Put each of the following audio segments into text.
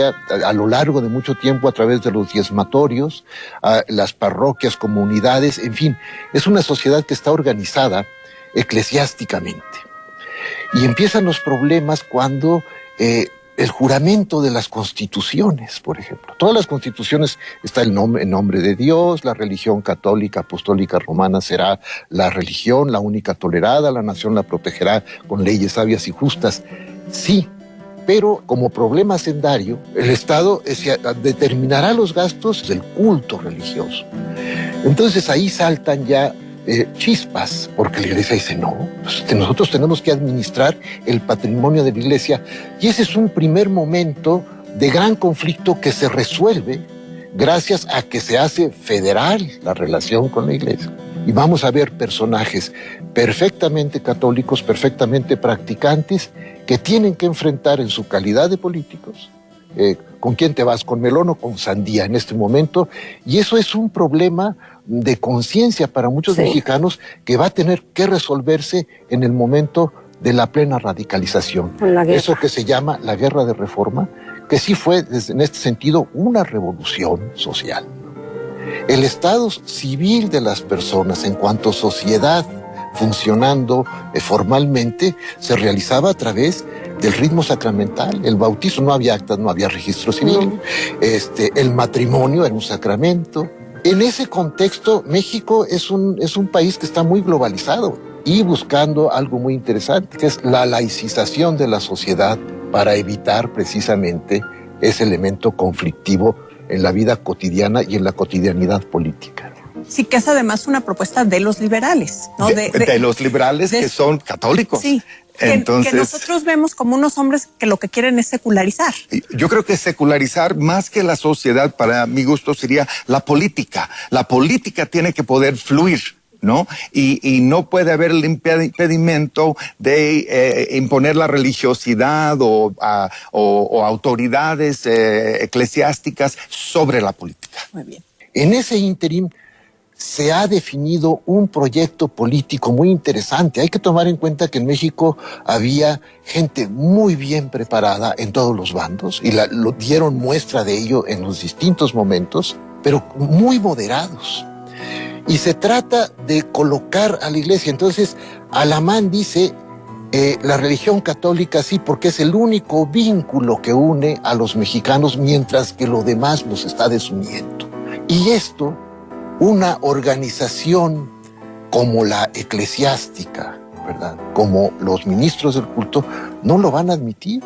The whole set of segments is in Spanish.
a lo largo de mucho tiempo a través de los diezmatorios, a las parroquias, comunidades, en fin, es una sociedad que está organizada eclesiásticamente. Y empiezan los problemas cuando el juramento de las constituciones, por ejemplo. Todas las constituciones está el nombre de Dios, la religión católica, apostólica, romana será la religión, la única tolerada, la nación la protegerá con leyes sabias y justas. Sí, pero como problema hacendario, el Estado determinará los gastos del culto religioso. Entonces ahí saltan ya chispas, porque la Iglesia dice, no, pues nosotros tenemos que administrar el patrimonio de la Iglesia, y ese es un primer momento de gran conflicto que se resuelve gracias a que se hace federal la relación con la Iglesia. Y vamos a ver personajes perfectamente católicos, perfectamente practicantes, que tienen que enfrentar en su calidad de políticos, ¿con quién te vas? ¿Con melón o con sandía en este momento? Y eso es un problema de conciencia para muchos mexicanos que va a tener que resolverse en el momento de la plena radicalización. Eso que se llama la guerra de reforma, que sí fue, en este sentido, una revolución social. El estado civil de las personas en cuanto a sociedad funcionando formalmente se realizaba a través del ritmo sacramental. El bautizo, no había actas, no había registro civil. El matrimonio era un sacramento. En ese contexto, México es un país que está muy globalizado y buscando algo muy interesante, que es la laicización de la sociedad para evitar precisamente ese elemento conflictivo en la vida cotidiana y en la cotidianidad política. Sí, que es además una propuesta de los liberales, ¿no? De los liberales que son católicos. Sí. Entonces, que nosotros vemos como unos hombres que lo que quieren es secularizar. Yo creo que secularizar más que la sociedad, para mi gusto, sería la política. La política tiene que poder fluir, ¿no? Y no puede haber el impedimento de imponer la religiosidad o autoridades eclesiásticas sobre la política. Muy bien. En ese ínterin se ha definido un proyecto político muy interesante. Hay que tomar en cuenta que en México había gente muy bien preparada en todos los bandos y lo dieron muestra de ello en los distintos momentos, pero muy moderados. Y se trata de colocar a la Iglesia. Entonces, Alamán dice, la religión católica sí, porque es el único vínculo que une a los mexicanos, mientras que lo demás los está desuniendo. Y esto, una organización como la eclesiástica, ¿verdad?, como los ministros del culto, no lo van a admitir.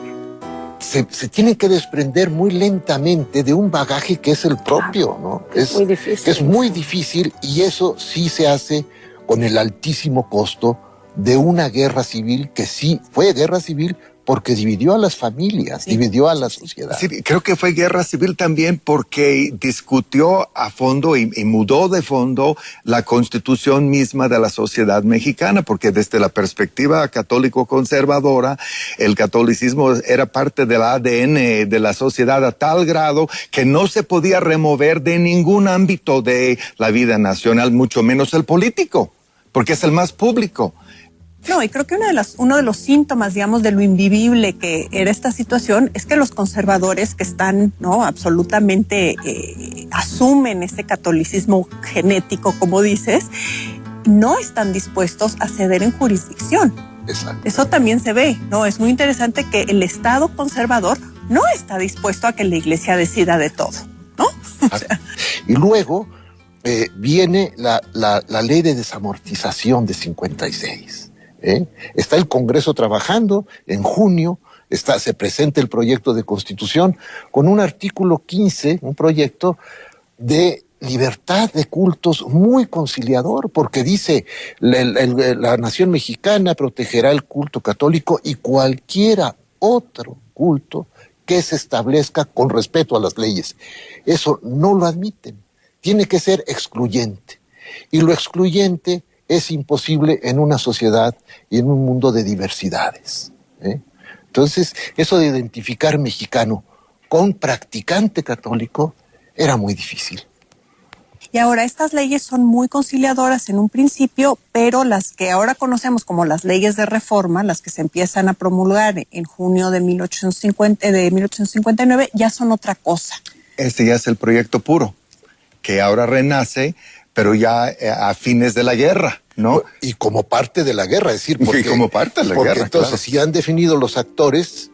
Se tienen que desprender muy lentamente de un bagaje que es el propio, ¿no? Es muy difícil. Es muy difícil, y eso sí se hace con el altísimo costo de una guerra civil que sí fue guerra civil porque dividió a las familias, dividió a la sociedad. Sí, creo que fue guerra civil también porque discutió a fondo y mudó de fondo la constitución misma de la sociedad mexicana, porque desde la perspectiva católico-conservadora, el catolicismo era parte del ADN de la sociedad a tal grado que no se podía remover de ningún ámbito de la vida nacional, mucho menos el político, porque es el más público. No, y creo que uno de los síntomas, digamos, de lo invivible que era esta situación es que los conservadores que están, ¿no?, absolutamente asumen este catolicismo genético, como dices, no están dispuestos a ceder en jurisdicción. Exacto. Eso también se ve, ¿no? Es muy interesante que el Estado conservador no está dispuesto a que la Iglesia decida de todo, ¿no? O sea, y luego viene la ley de desamortización de 56. Está el Congreso trabajando, en junio se presenta el proyecto de constitución con un artículo 15, un proyecto de libertad de cultos muy conciliador, porque dice la nación mexicana protegerá el culto católico y cualquiera otro culto que se establezca con respeto a las leyes. Eso no lo admiten, tiene que ser excluyente, y lo excluyente es imposible en una sociedad y en un mundo de diversidades. Entonces, eso de identificar mexicano con practicante católico era muy difícil. Y ahora estas leyes son muy conciliadoras en un principio, pero las que ahora conocemos como las leyes de reforma, las que se empiezan a promulgar en junio de 1859, ya son otra cosa. Este ya es el proyecto puro, que ahora renace, pero ya a fines de la guerra, ¿no? Y como parte de la guerra, es decir, porque, como parte de la guerra, entonces, claro, si han definido los actores,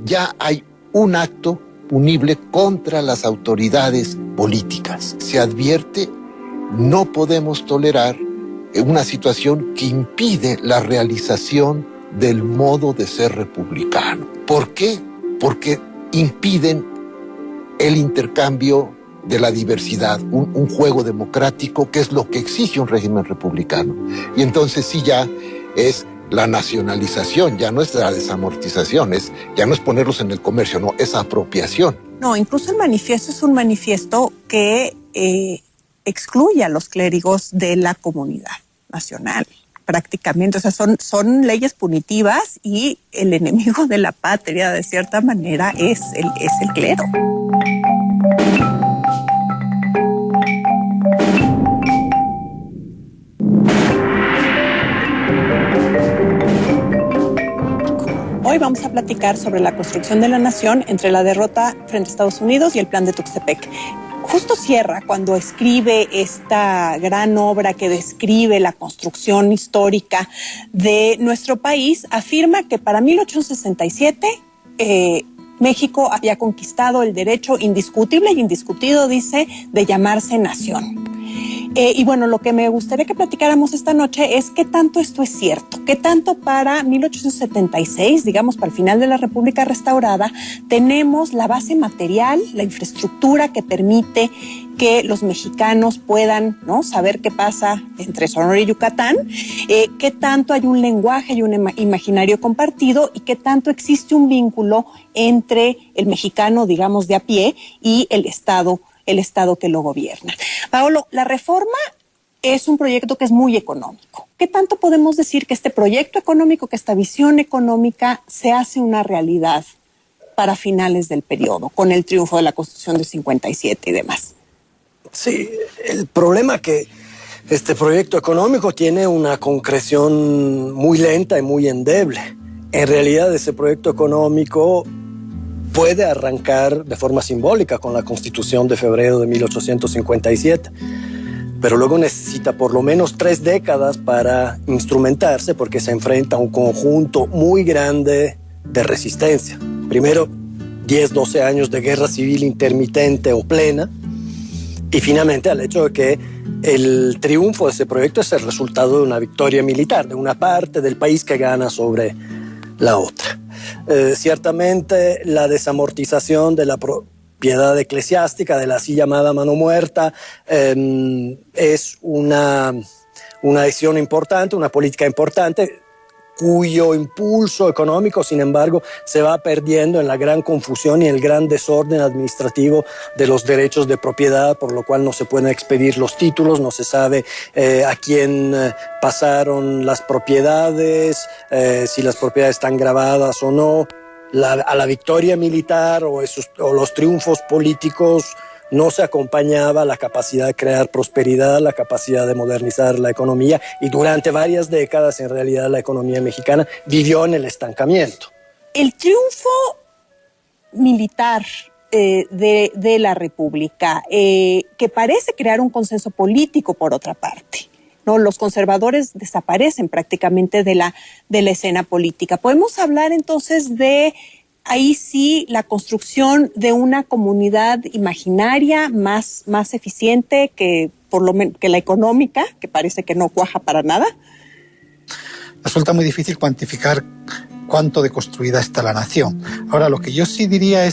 ya hay un acto punible contra las autoridades políticas. Se advierte, no podemos tolerar una situación que impide la realización del modo de ser republicano. ¿Por qué? Porque impiden el intercambio de la diversidad, un juego democrático, que es lo que exige un régimen republicano. Y entonces sí ya es la nacionalización, ya no es la desamortización, ya no es ponerlos en el comercio, no, es apropiación. No, incluso el manifiesto es un manifiesto que excluye a los clérigos de la comunidad nacional, prácticamente. O sea, son leyes punitivas y el enemigo de la patria, de cierta manera, es el clero. Hoy vamos a platicar sobre la construcción de la nación entre la derrota frente a Estados Unidos y el plan de Tuxtepec. Justo Sierra, cuando escribe esta gran obra que describe la construcción histórica de nuestro país, afirma que para 1867 México había conquistado el derecho indiscutible y indiscutido, dice, de llamarse nación. Y bueno, lo que me gustaría que platicáramos esta noche es qué tanto esto es cierto, qué tanto para 1876, digamos para el final de la República restaurada, tenemos la base material, la infraestructura que permite que los mexicanos puedan, ¿no?, saber qué pasa entre Sonora y Yucatán, qué tanto hay un lenguaje y un imaginario compartido y qué tanto existe un vínculo entre el mexicano, digamos, de a pie y el Estado que lo gobierna. Paolo, la reforma es un proyecto que es muy económico. ¿Qué tanto podemos decir que este proyecto económico, que esta visión económica se hace una realidad para finales del periodo, con el triunfo de la Constitución de 57 y demás? Sí, el problema es que este proyecto económico tiene una concreción muy lenta y muy endeble. En realidad, ese proyecto económico puede arrancar de forma simbólica con la Constitución de febrero de 1857, pero luego necesita por lo menos 3 décadas para instrumentarse, porque se enfrenta a un conjunto muy grande de resistencia. Primero, 10-12 años de guerra civil intermitente o plena, y finalmente al hecho de que el triunfo de ese proyecto es el resultado de una victoria militar, de una parte del país que gana sobre la otra. Ciertamente la desamortización de la propiedad eclesiástica, de la así llamada mano muerta, es una decisión importante, una política importante, cuyo impulso económico, sin embargo, se va perdiendo en la gran confusión y el gran desorden administrativo de los derechos de propiedad, por lo cual no se pueden expedir los títulos, no se sabe a quién pasaron las propiedades, si las propiedades están grabadas o no. A la victoria militar o los triunfos políticos no se acompañaba la capacidad de crear prosperidad, la capacidad de modernizar la economía, y durante varias décadas en realidad la economía mexicana vivió en el estancamiento. El triunfo militar de la República, que parece crear un consenso político por otra parte, ¿no? Los conservadores desaparecen prácticamente de la escena política. ¿Podemos hablar entonces de ahí sí la construcción de una comunidad imaginaria más eficiente que por lo menos que la económica, que parece que no cuaja para nada? Resulta muy difícil cuantificar cuánto de construida está la nación. Ahora, lo que yo sí diría es